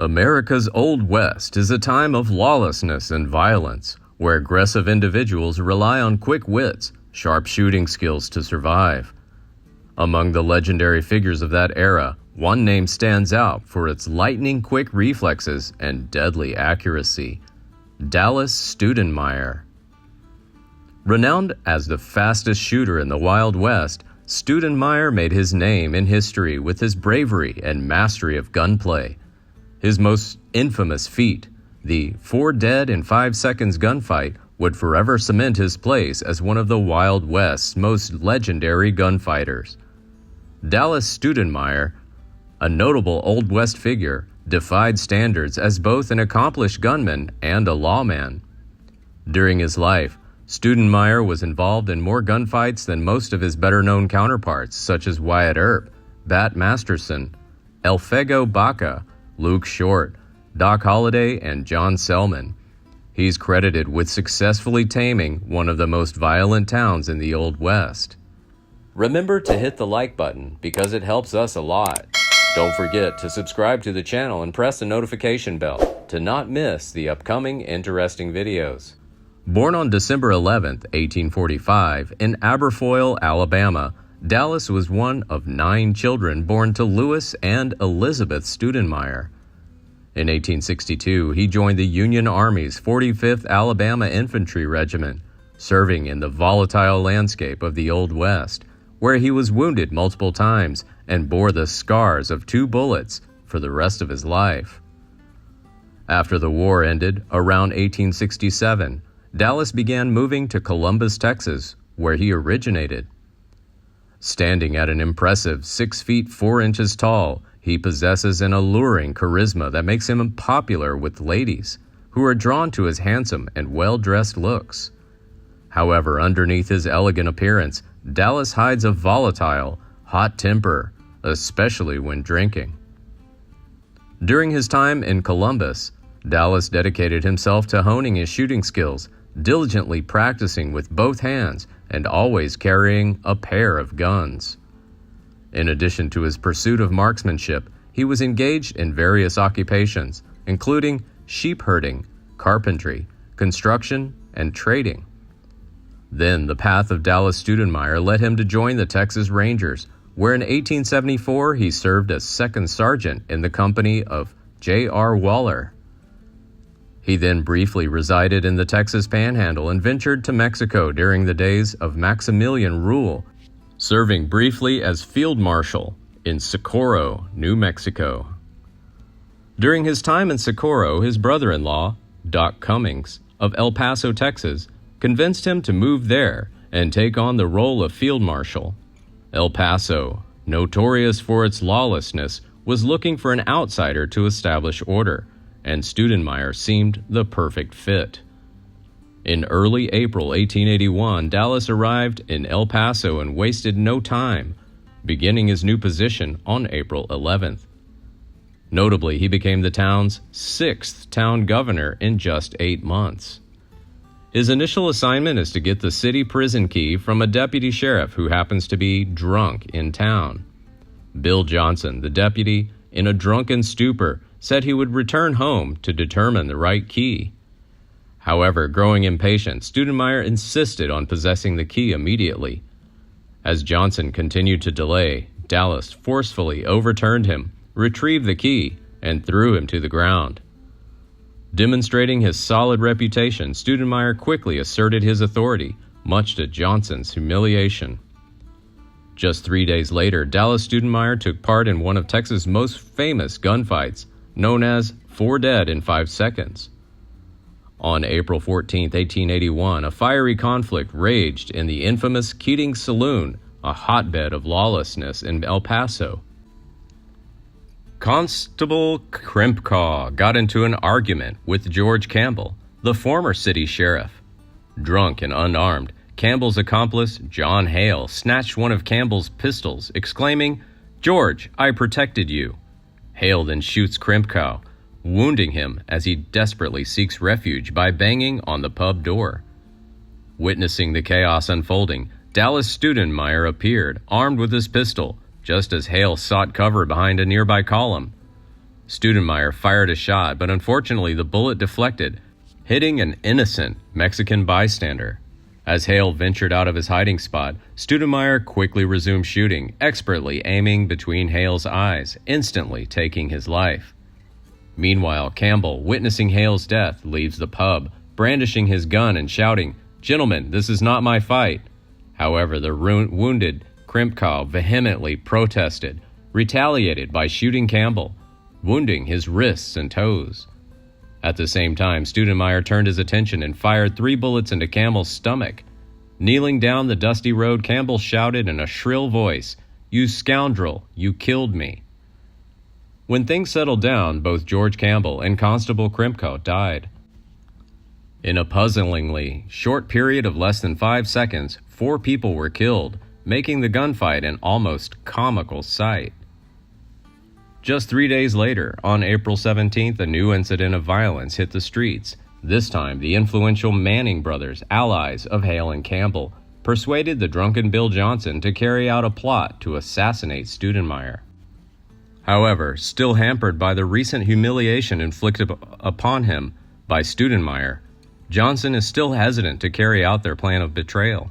America's Old West is a time of lawlessness and violence, where aggressive individuals rely on quick wits, sharp shooting skills to survive. Among the legendary figures of that era, one name stands out for its lightning-quick reflexes and deadly accuracy: Dallas Stoudenmire. Renowned as the fastest shooter in the Wild West, Stoudenmire made his name in history with his bravery and mastery of gunplay. His most infamous feat, the 4 dead in 5 seconds gunfight, would forever cement his place as one of the Wild West's most legendary gunfighters. Dallas Stoudenmire, a notable Old West figure, defied standards as both an accomplished gunman and a lawman. During his life, Stoudenmire was involved in more gunfights than most of his better-known counterparts, such as Wyatt Earp, Masterson, Elfego Baca, Luke Short, Doc Holliday, and John Selman. He's credited with successfully taming one of the most violent towns in the Old West. Remember to hit the like button because it helps us a lot. Don't forget to subscribe to the channel and press the notification bell to not miss the upcoming interesting videos. Born on December 11, 1845, in Aberfoyle, Alabama, Dallas was one of 9 children born to Louis and Elizabeth Stoudenmire. In 1862, he joined the Union Army's 45th Alabama Infantry Regiment, serving in the volatile landscape of the Old West, where he was wounded multiple times and bore the scars of 2 bullets for the rest of his life. After the war ended, around 1867, Dallas began moving to Columbus, Texas, where he originated. Standing at an impressive 6 feet 4 inches tall, he possesses an alluring charisma that makes him popular with ladies, who are drawn to his handsome and well-dressed looks. However, underneath his elegant appearance, Dallas hides a volatile, hot temper, especially when drinking. During his time in Columbus, Dallas dedicated himself to honing his shooting skills, diligently practicing with both hands and always carrying a pair of guns. In addition to his pursuit of marksmanship, he was engaged in various occupations, including sheep herding, carpentry, construction, and trading. Then the path of Dallas Stoudenmire led him to join the Texas Rangers, where in 1874 he served as second sergeant in the company of J.R. Waller. He then briefly resided in the Texas Panhandle and ventured to Mexico during the days of Maximilian rule, serving briefly as field marshal in Socorro, New Mexico. During his time in Socorro, his brother-in-law, Doc Cummings, of El Paso, Texas, convinced him to move there and take on the role of field marshal. El Paso, notorious for its lawlessness, was looking for an outsider to establish order, and Stoudenmire seemed the perfect fit. In early April 1881, Dallas arrived in El Paso and wasted no time, beginning his new position on April 11th. Notably, he became the town's 6th town governor in just 8 months. His initial assignment is to get the city prison key from a deputy sheriff who happens to be drunk in town. Bill Johnson, the deputy, in a drunken stupor, said he would return home to determine the right key. However, growing impatient, Stoudenmire insisted on possessing the key immediately. As Johnson continued to delay, Dallas forcefully overturned him, retrieved the key, and threw him to the ground. Demonstrating his solid reputation, Stoudenmire quickly asserted his authority, much to Johnson's humiliation. Just 3 days later, Dallas Stoudenmire took part in one of Texas' most famous gunfights, known as 4 dead in 5 seconds. On April 14, 1881, a fiery conflict raged in the infamous Keating Saloon, a hotbed of lawlessness in El Paso. Constable Crimpcaw got into an argument with George Campbell, the former city sheriff. Drunk and unarmed, Campbell's accomplice, John Hale, snatched one of Campbell's pistols, exclaiming, "George, I protected you." Hale then shoots Crimpcaw, wounding him as he desperately seeks refuge by banging on the pub door. Witnessing the chaos unfolding, Dallas Stoudenmire appeared, armed with his pistol, just as Hale sought cover behind a nearby column. Stoudenmire fired a shot, but unfortunately the bullet deflected, hitting an innocent Mexican bystander. As Hale ventured out of his hiding spot, Stoudenmire quickly resumed shooting, expertly aiming between Hale's eyes, instantly taking his life. Meanwhile, Campbell, witnessing Hale's death, leaves the pub, brandishing his gun and shouting, "Gentlemen, this is not my fight." However, the wounded Krimpkow vehemently protested, retaliated by shooting Campbell, wounding his wrists and toes. At the same time, Stoudenmire turned his attention and fired 3 bullets into Campbell's stomach. Kneeling down the dusty road, Campbell shouted in a shrill voice, "You scoundrel, you killed me." When things settled down, both George Campbell and Constable Krimpkow died. In a puzzlingly short period of less than 5 seconds, 4 people were killed, making the gunfight an almost comical sight. Just 3 days later, on April 17th, a new incident of violence hit the streets. This time, the influential Manning brothers, allies of Hale and Campbell, persuaded the drunken Bill Johnson to carry out a plot to assassinate Stoudenmire. However, still hampered by the recent humiliation inflicted upon him by Stoudenmire, Johnson is still hesitant to carry out their plan of betrayal.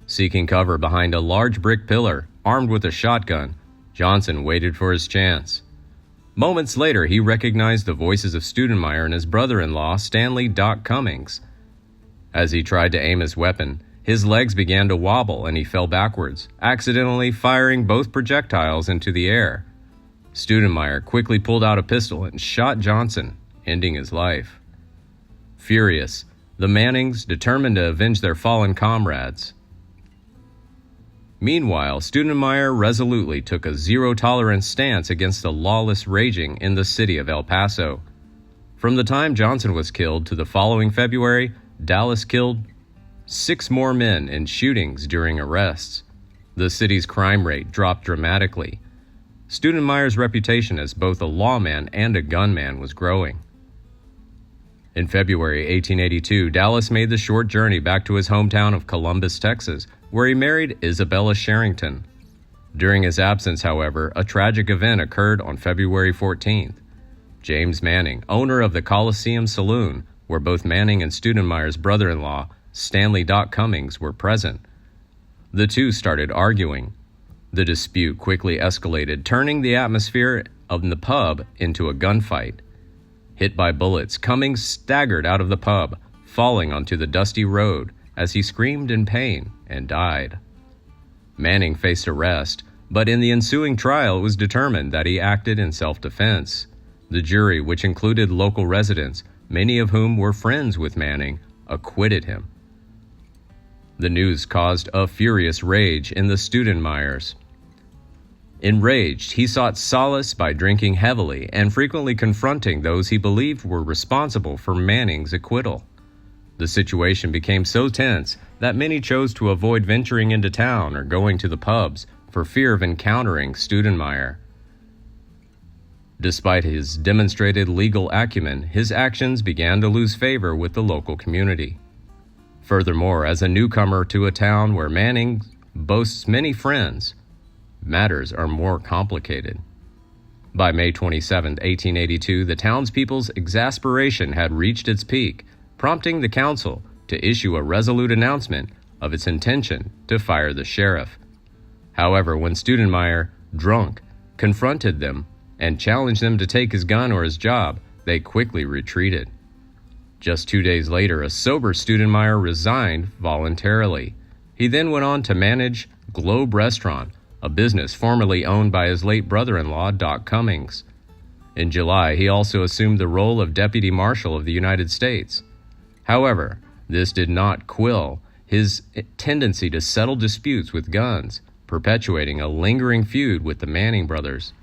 Seeking cover behind a large brick pillar, armed with a shotgun, Johnson waited for his chance. Moments later, he recognized the voices of Stoudenmire and his brother-in-law, Stanley "Doc" Cummings. As he tried to aim his weapon, his legs began to wobble and he fell backwards, accidentally firing both projectiles into the air. Stoudenmire quickly pulled out a pistol and shot Johnson, ending his life. Furious, the Mannings determined to avenge their fallen comrades. Meanwhile, Stoudenmire resolutely took a zero-tolerance stance against the lawless raging in the city of El Paso. From the time Johnson was killed to the following February, Dallas killed 6 more men in shootings during arrests. The city's crime rate dropped dramatically. Stoudenmire's reputation as both a lawman and a gunman was growing. In February 1882, Dallas made the short journey back to his hometown of Columbus, Texas, where he married Isabella Sherrington. During his absence, however, a tragic event occurred on February 14th. James Manning, owner of the Coliseum Saloon, where both Manning and Stoudenmire's brother-in-law, Stanley "Doc" Cummings, were present. The two started arguing. The dispute quickly escalated, turning the atmosphere of the pub into a gunfight. Hit by bullets, Cummings staggered out of the pub, falling onto the dusty road as he screamed in pain and died. Manning faced arrest, but in the ensuing trial it was determined that he acted in self-defense. The jury, which included local residents, many of whom were friends with Manning, acquitted him. The news caused a furious rage in the Stoudenmires. Enraged, he sought solace by drinking heavily and frequently confronting those he believed were responsible for Manning's acquittal. The situation became so tense that many chose to avoid venturing into town or going to the pubs for fear of encountering Stoudenmire. Despite his demonstrated legal acumen, his actions began to lose favor with the local community. Furthermore, as a newcomer to a town where Manning boasts many friends, matters are more complicated. By May 27, 1882, the townspeople's exasperation had reached its peak, prompting the council to issue a resolute announcement of its intention to fire the sheriff. However, when Stoudenmire, drunk, confronted them and challenged them to take his gun or his job, they quickly retreated. Just 2 days later, a sober Stoudenmire resigned voluntarily. He then went on to manage Globe Restaurant, a business formerly owned by his late brother-in-law, Doc Cummings. In July, he also assumed the role of Deputy Marshal of the United States. However, this did not quell his tendency to settle disputes with guns, perpetuating a lingering feud with the Manning brothers.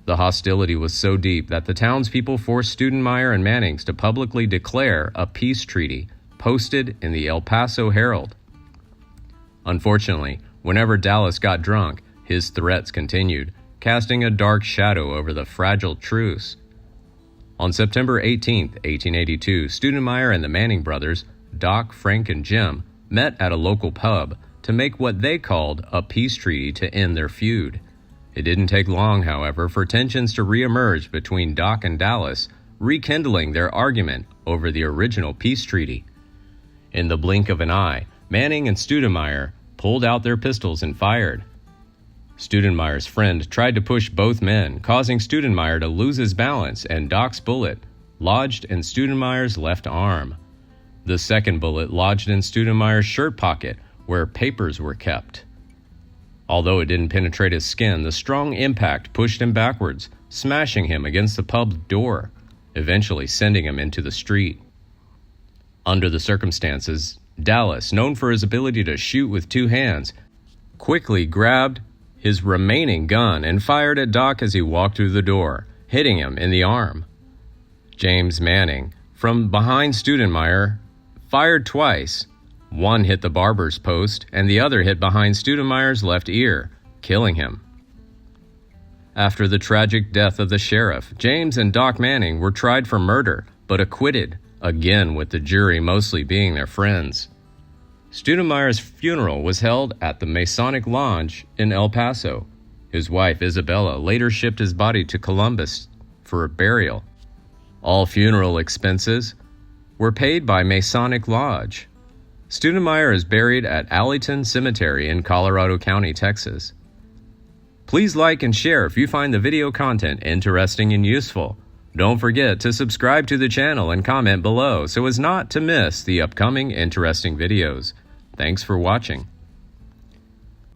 The hostility was so deep that the townspeople forced Stoudenmire and Mannings to publicly declare a peace treaty posted in the El Paso Herald. Unfortunately, whenever Dallas got drunk, his threats continued, casting a dark shadow over the fragile truce. On September 18, 1882, Stoudenmire and the Manning brothers, Doc, Frank, and Jim, met at a local pub to make what they called a peace treaty to end their feud. It didn't take long, however, for tensions to re-emerge between Doc and Dallas, rekindling their argument over the original peace treaty. In the blink of an eye, Manning and Stoudenmire pulled out their pistols and fired. Stoudenmire's friend tried to push both men, causing Stoudenmire to lose his balance, and Doc's bullet lodged in Stoudenmire's left arm. The second bullet lodged in Stoudenmire's shirt pocket, where papers were kept. Although it didn't penetrate his skin, the strong impact pushed him backwards, smashing him against the pub's door, eventually sending him into the street. Under the circumstances, Dallas, known for his ability to shoot with two hands, quickly grabbed his remaining gun and fired at Doc as he walked through the door, hitting him in the arm. James Manning, from behind Stoudenmire, fired twice. One hit the barber's post, and the other hit behind Stoudenmire's left ear, killing him. After the tragic death of the sheriff, James and Doc Manning were tried for murder, but acquitted, again with the jury mostly being their friends. Stoudenmire's funeral was held at the Masonic Lodge in El Paso. His wife, Isabella, later shipped his body to Columbus for a burial. All funeral expenses were paid by Masonic Lodge. Stoudenmire is buried at Alleyton Cemetery in Colorado County, Texas. Please like and share if you find the video content interesting and useful. Don't forget to subscribe to the channel and comment below so as not to miss the upcoming interesting videos. Thanks for watching.